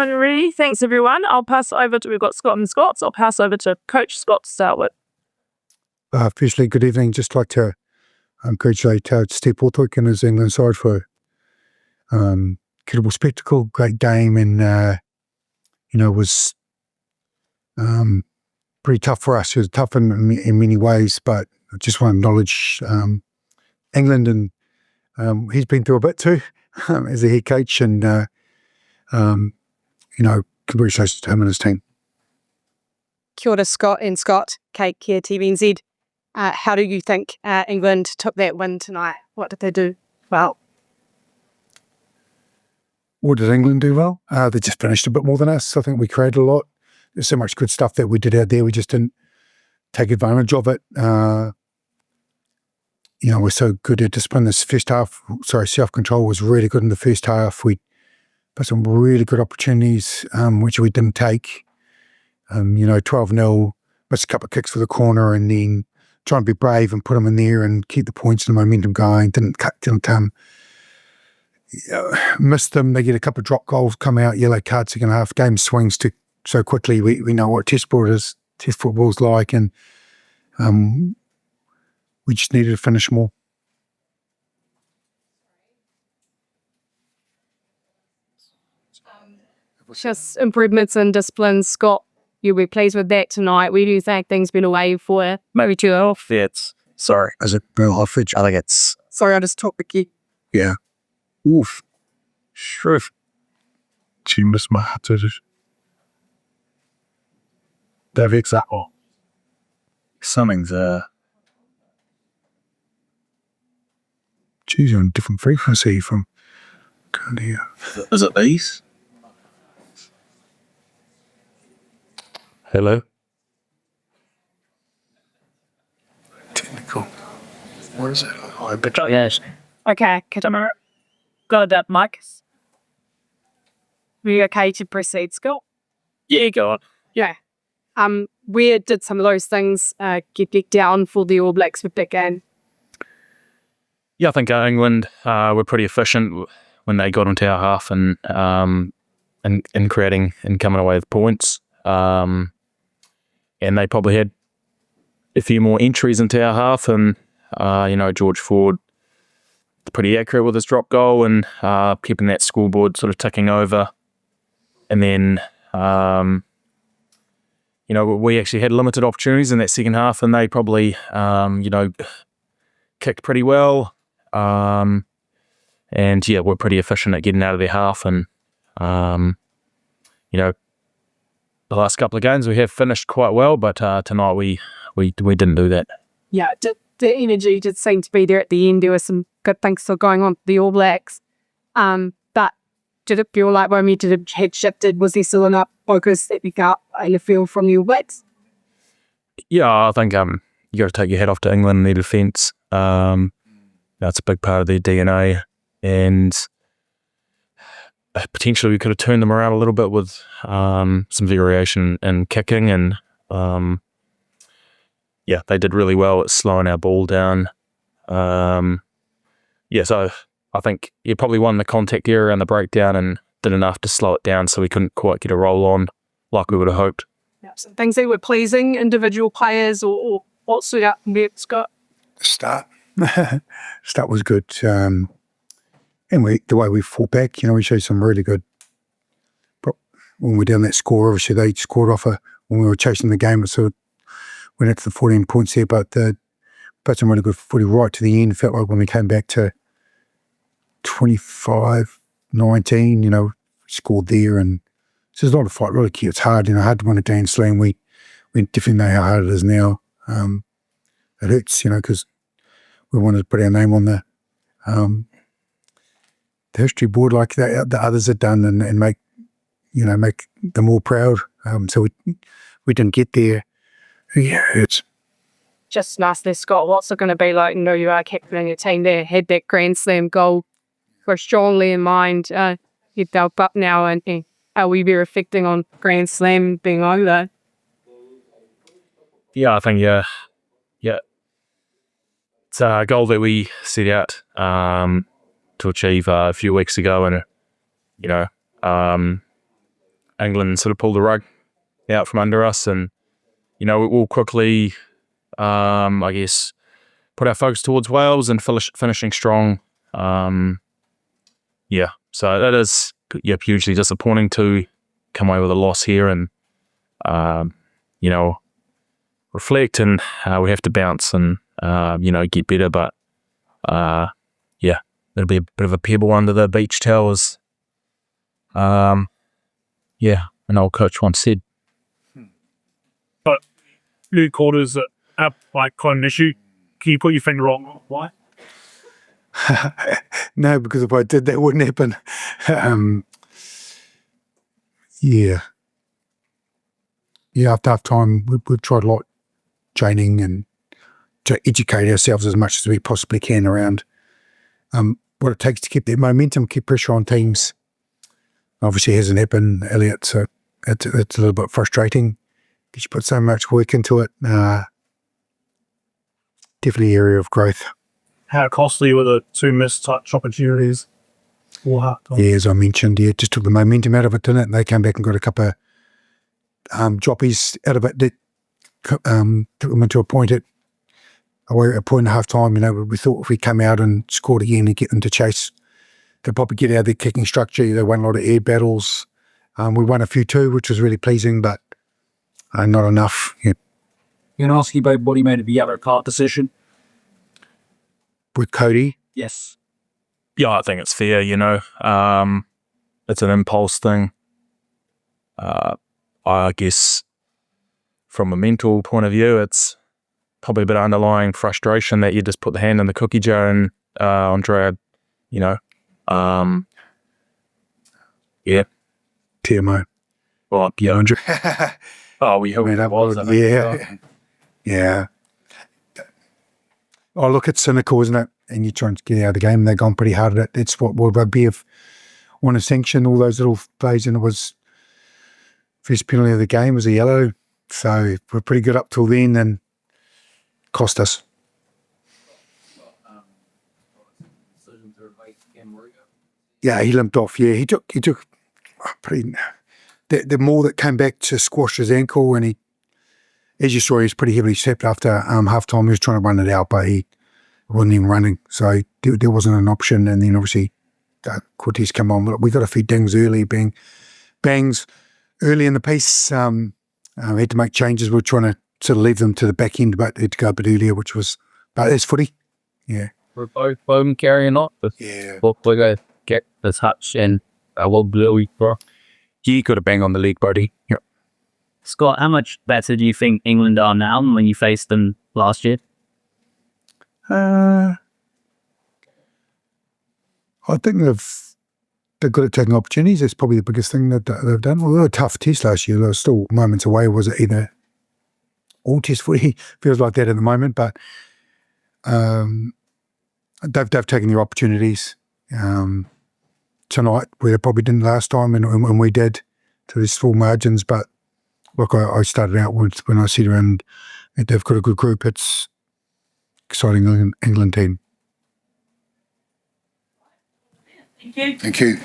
when you're ready. Thanks, everyone. I'll pass over to, we've got Scott and Scott, so I'll pass over to Coach Scott to start with. Firstly, good evening. Just like to congratulate Steve Borthwick and his England side for incredible spectacle, great game, and was pretty tough for us. It was tough in many ways, but I just want to acknowledge England, and he's been through a bit too as a head coach, and congratulations to him and his team. Kia ora, Scott and Scott. Kate here, TVNZ. How do you think England took that win tonight? What did they do well? What did England do well? They just finished a bit more than us. I think we created a lot. There's so much good stuff that we did out there. We just didn't take advantage of it. We're so good at discipline. This first half, self-control was really good in the first half. We put some really good opportunities, which we didn't take. 12-0, missed a couple of kicks for the corner, and then trying to be brave and put them in there and keep the points and the momentum going. Didn't missed them. They get a couple of drop goals, come out, yellow card, second half. Game swings so quickly. We know what test football's like, and we just needed to finish more. Just improvements in discipline, Scott. You'll be pleased with that tonight. Where do you think things been away for? Maybe 2.5. Yeah, sorry. Is it Bill Hoffage? I think it's... Sorry, I just talked with you. Yeah. Oof. Shrift. She missed my hat. That example. Something's Geez, you're on a different frequency from... Is it these? Hello? Technical. Where is it? Oh, yes. Okay, got that, Mike. Are you okay to proceed, Scott? Yeah, go on. Yeah. Where did some of those things get down for the All Blacks with that game? Yeah, I think England were pretty efficient when they got into our half and creating and coming away with points. And they probably had a few more entries into our half, and George Ford pretty accurate with his drop goal and keeping that scoreboard sort of ticking over. And then we actually had limited opportunities in that second half, and they probably kicked pretty well. We're pretty efficient at getting out of their half, and the last couple of games we have finished quite well, but tonight we didn't do that. Yeah, the energy did seem to be there at the end. There were some good things still going on for the All Blacks. But did it feel like when we had shifted, was there still enough focus that we got in the field from the All Blacks? Yeah, I think you got to take your hat off to England and their defence. That's a big part of their DNA, and potentially we could have turned them around a little bit with some variation in kicking, and they did really well at slowing our ball down. So I think you probably won the contact area and the breakdown and did enough to slow it down so we couldn't quite get a roll on like we would have hoped. Yeah, some things that were pleasing, individual players, or what stood out from there, Scott? Start was good. And the way we fought back, we showed some really good. When we're down that score, obviously they scored off when we were chasing the game, it sort of went into the 14 points there, but put some really good footy right to the end. Felt like when we came back to 25-19, scored there, and so there's a lot of fight. Really key. It's hard, hard to win a Grand Slam. We definitely know how hard it is now. It hurts, because we wanted to put our name on the history board like the others had done, and make them all proud. So we didn't get there. Yeah, it hurts. Just lastly, Scott, what's it going to be like? You are captaining your team there, had that Grand Slam goal for strongly in mind. You've dealt up now, and are we be reflecting on Grand Slam being over? Yeah, I think it's a goal that we set out to achieve a few weeks ago, and England sort of pulled the rug out from under us, and we'll quickly, I guess, put our focus towards Wales and finishing strong. So that is hugely disappointing to come away with a loss here, and reflect, and we have to bounce and get better. But it'll be a bit of a pebble under the beach towels. An old coach once said. But blue quarters are like quite an issue. Can you put your finger on why? No, because if I did, that wouldn't happen. After half time, we've tried a lot training and to educate ourselves as much as we possibly can around what it takes to keep that momentum, keep pressure on teams. Obviously, it hasn't happened, Elliot, so it's a little bit frustrating because you put so much work into it. Definitely an area of growth. How costly were the 2 missed touch opportunities? Yeah, as I mentioned, just took the momentum out of it, didn't it? And they came back and got a couple of droppies out of it that took them into a point at half time. We thought if we come out and scored again and get them to chase, they'd probably get out of their kicking structure. They won a lot of air battles. We won a few too, which was really pleasing, but not enough. Yeah. Can I ask you about what he made of the yellow card decision? With Codie? Yes. Yeah, I think it's fair, it's an impulse thing. I guess from a mental point of view, it's probably a bit of underlying frustration that you just put the hand in the cookie jar and Andrea, TMO. Well, Yeah, Andrea. oh, we hope it was. I think. Yeah. Oh, look, it's cynical, isn't it? And you're trying to get out of the game, and they've gone pretty hard at it. It's what would be if want to sanction all those little plays, and it was first penalty of the game was a yellow. So we're pretty good up till then, and cost us. Yeah, he limped off. Yeah, he took pretty. The more that came back to squash his ankle, and he, as you saw, he was pretty heavily sapped after half time. He was trying to run it out, but he wasn't even running, so there wasn't an option. And then obviously Cortez come on. We got a few dings early, bangs early in the piece. We had to make changes. We were trying to sort of leave them to the back end, but they had to go a bit earlier, which was, but that's footy. Yeah. We're both bone carrying not. Yeah. We're going to get the touch and I will blow it, bro. You got a bang on the leg, buddy. Yep. Scott, how much better do you think England are now than when you faced them last year? I think they're good at taking opportunities. That's probably the biggest thing that they've done. Well, they were a tough test last year. They were still moments away. Was it either all test footy? Feels like that at the moment, but they've taken their opportunities tonight, where they probably didn't last time, and we did to these full margins. But look, I started out when I said around that they've got a good group. It's exciting England team. Thank you. Thank you.